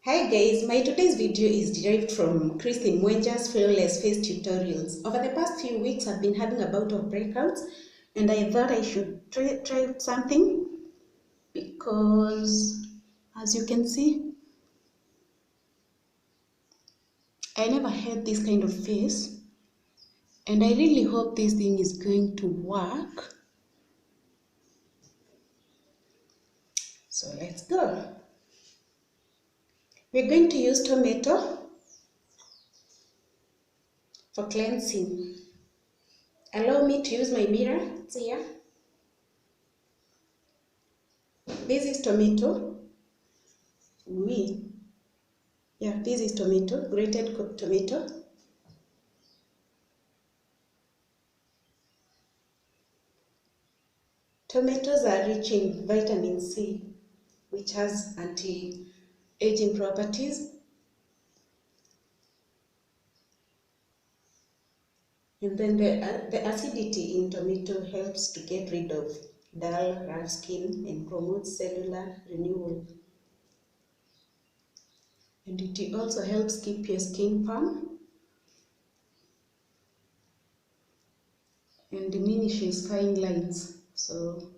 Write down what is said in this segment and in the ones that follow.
Hi guys, my today's video is derived from Christine Mwenja's Flawless Face Tutorials. Over the past few weeks, I've been having a bout of breakouts and I thought I should try something because, as you can see, I never had this kind of face and I really hope this thing is going to work. So let's go. We're going to use tomato for cleansing. Allow me to use my mirror. It's here. This is tomato. This is tomato, grated tomato. Tomatoes are rich in vitamin C, which has anti-aging properties. And then the acidity in tomato helps to get rid of dull, rough skin and promotes cellular renewal. And it also helps keep your skin firm and diminishes fine lines. So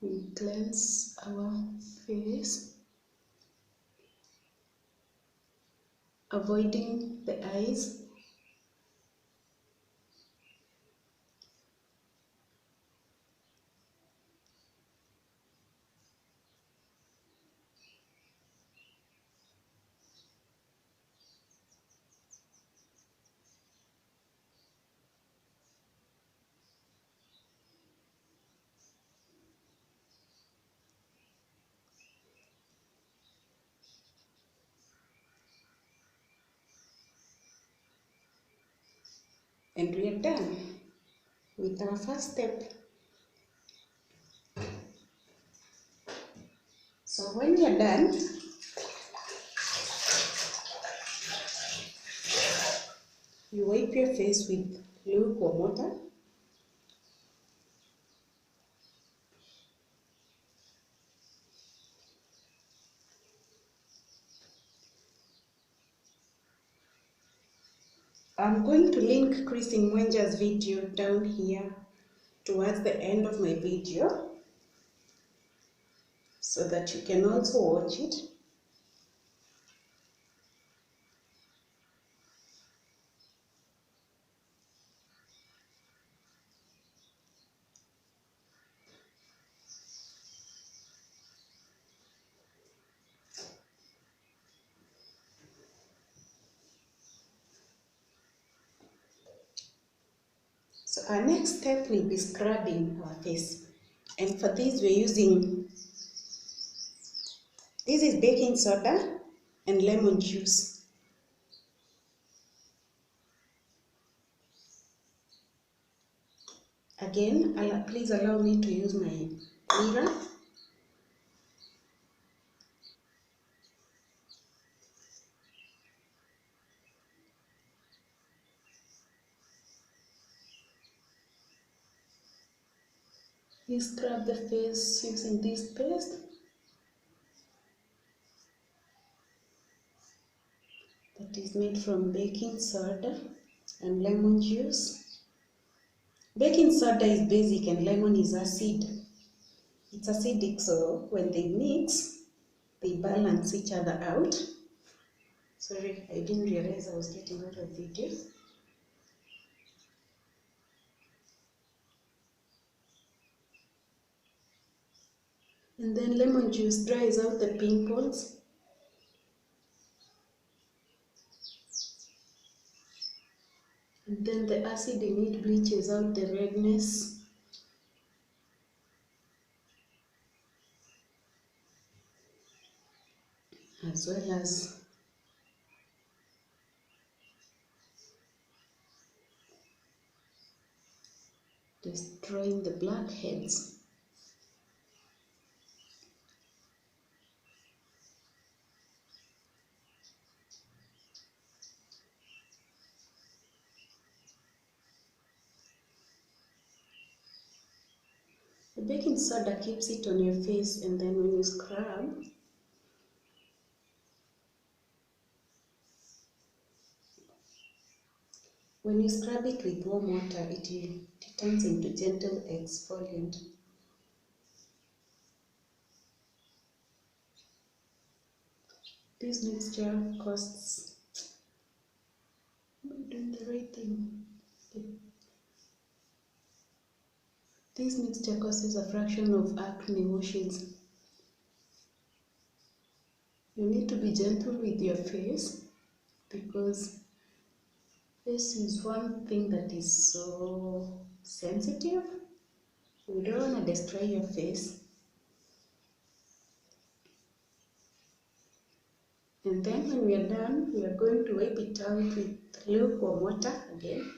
we cleanse our face, avoiding the eyes. And we are done with our first step. So when you're done, you wipe your face with lukewarm water. I'm going to link Christine Mwenja's video down here towards the end of my video so that you can also watch it. So our next step will be scrubbing our face. And for this we're using, this is baking soda and lemon juice. Again, please allow me to use my mirror. You scrub the face using this paste that is made from baking soda and lemon juice. Baking soda is basic and lemon is acid. It's acidic, so when they mix, they balance each other out. Sorry, I didn't realize I was getting out of video. And then lemon juice dries out the pimples. And then the acid in it bleaches out the redness. As well as destroying the blackheads. The baking soda keeps it on your face, and then when you scrub, it with warm water, it turns into gentle exfoliant. This mixture costs, am I doing the right thing? This mixture costs a fraction of acne washes. You need to be gentle with your face because face is one thing that is so sensitive. You don't want to destroy your face. And then when we are done, we are going to wipe it out with lukewarm water again.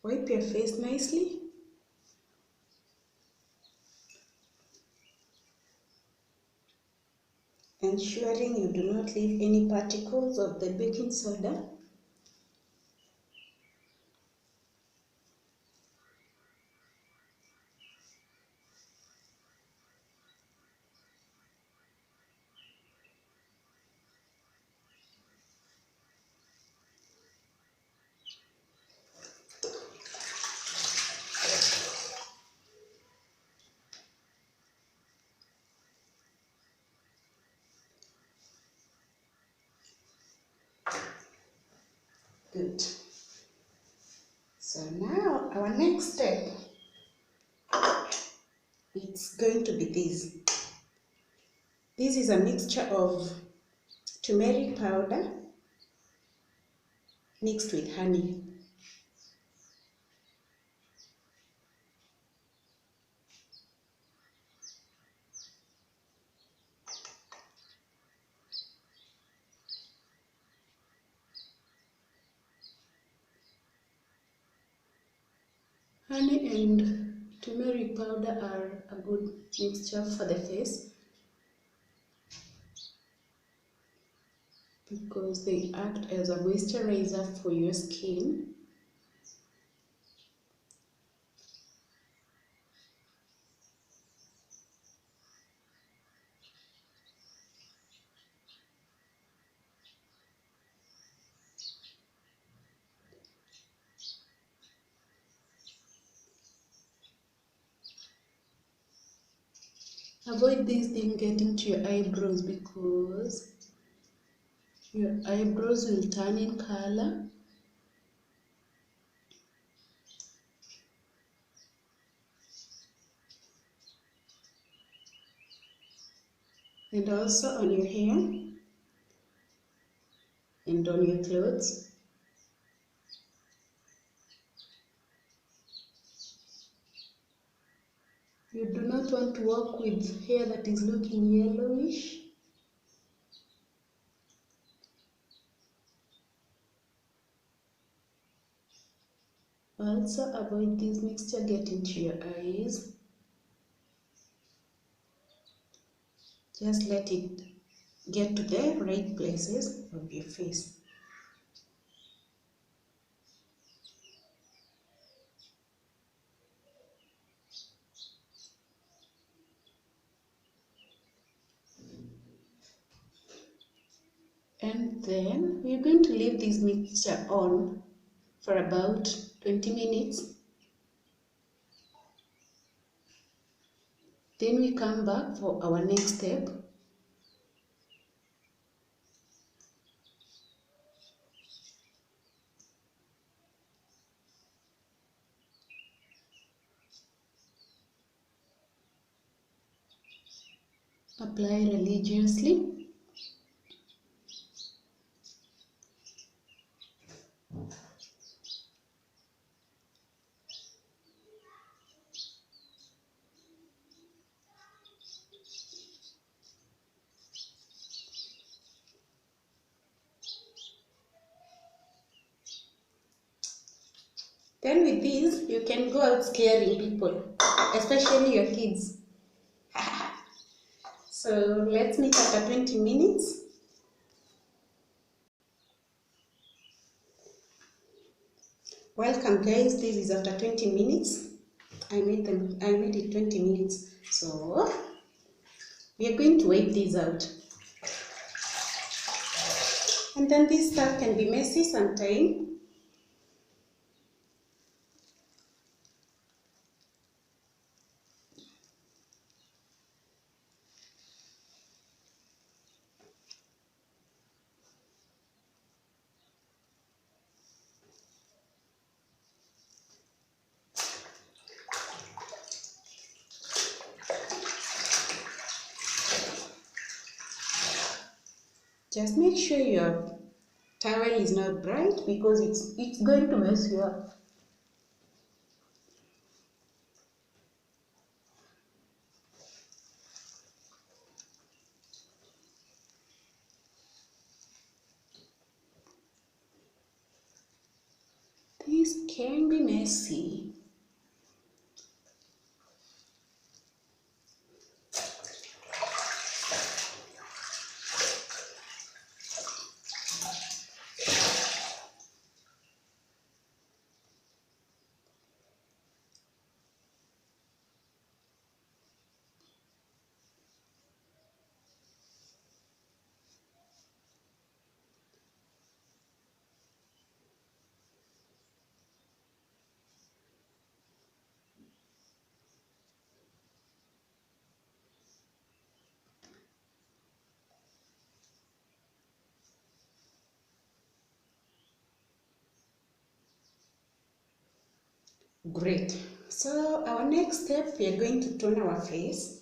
Wipe your face nicely. Ensuring you do not leave any particles of the baking soda. Good. So now our next step, it's going to be this. This is a mixture of turmeric powder mixed with honey. Honey and turmeric powder are a good mixture for the face because they act as a moisturizer for your skin. Avoid this thing getting to your eyebrows because your eyebrows will turn in color. And also on your hair and on your clothes. You do not want to walk with hair that is looking yellowish. Also avoid this mixture getting to your eyes. Just let it get to the right places of your face. And then we're going to leave this mixture on for about 20 minutes. Then we come back for our next step. Apply religiously. Then with this, you can go out scaring people, especially your kids. So let's meet after 20 minutes. Welcome guys, this is after 20 minutes. I made it 20 minutes. So we are going to wipe these out. And then this stuff can be messy sometimes. Just make sure your towel is not bright because it's going to mess you up. This can be messy. Great. So our next step, we are going to tone our face.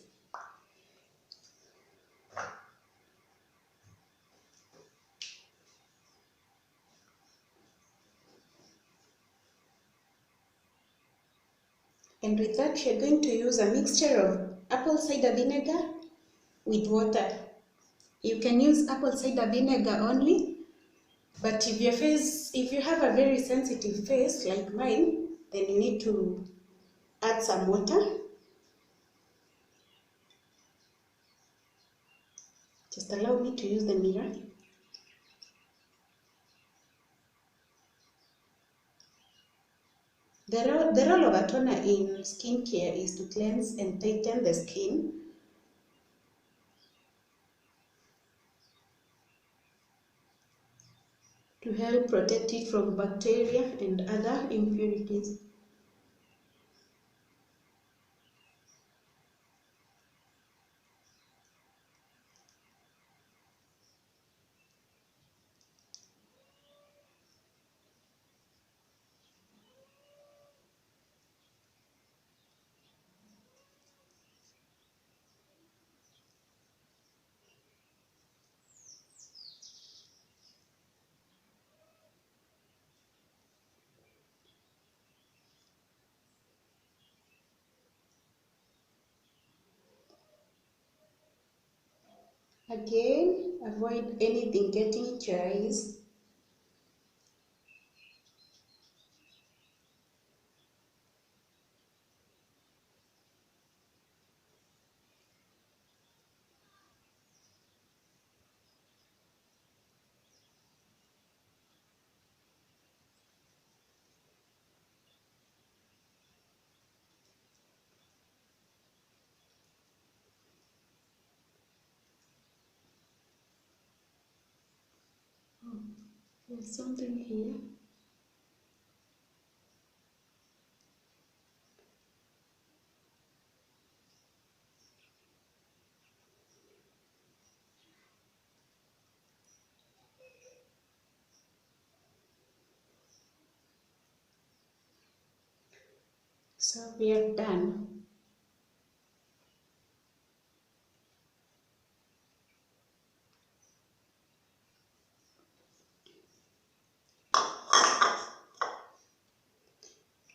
And with that, we are going to use a mixture of apple cider vinegar with water. You can use apple cider vinegar only, but if you have a very sensitive face like mine, then you need to add some water. Just allow me to use the mirror. The role of a toner in skincare is to cleanse and tighten the skin. To help protect it from bacteria and other impurities. Again, avoid anything getting into your eyes. Oh, there's something here. So we are done.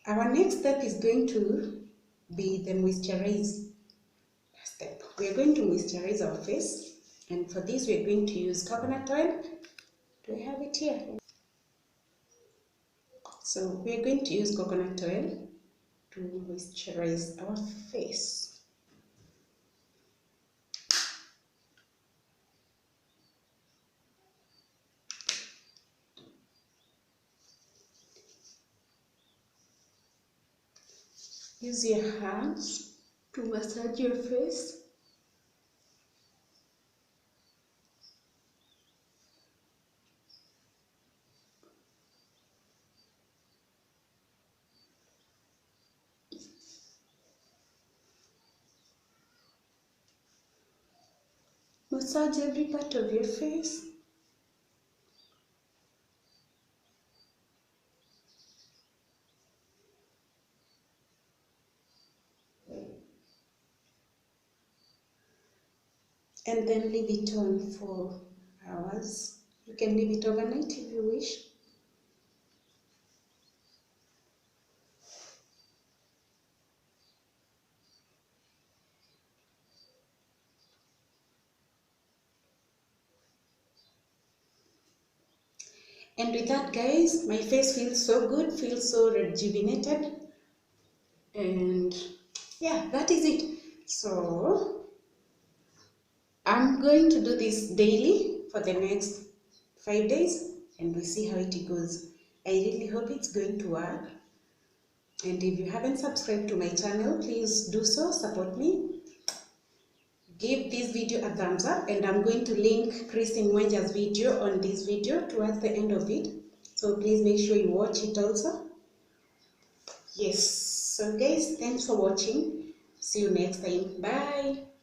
Our next step is going to be the moisturize step. We are going to moisturize our face, and for this we are going to use coconut oil. Do I have it here? So we are going to use coconut oil to moisturize our face. Use your hands to massage your face. Massage every part of your face. And then leave it on for hours. You can leave it overnight if you wish. And with that, guys, my face feels so good, feels so rejuvenated. And yeah, that is it. So I'm going to do this daily for the next 5 days, and we'll see how it goes. I really hope it's going to work. And if you haven't subscribed to my channel, please do so, support me. Give this video a thumbs up, and I'm going to link Christine Mwenja's video on this video towards the end of it. So please make sure you watch it also. Yes, so guys, thanks for watching. See you next time. Bye.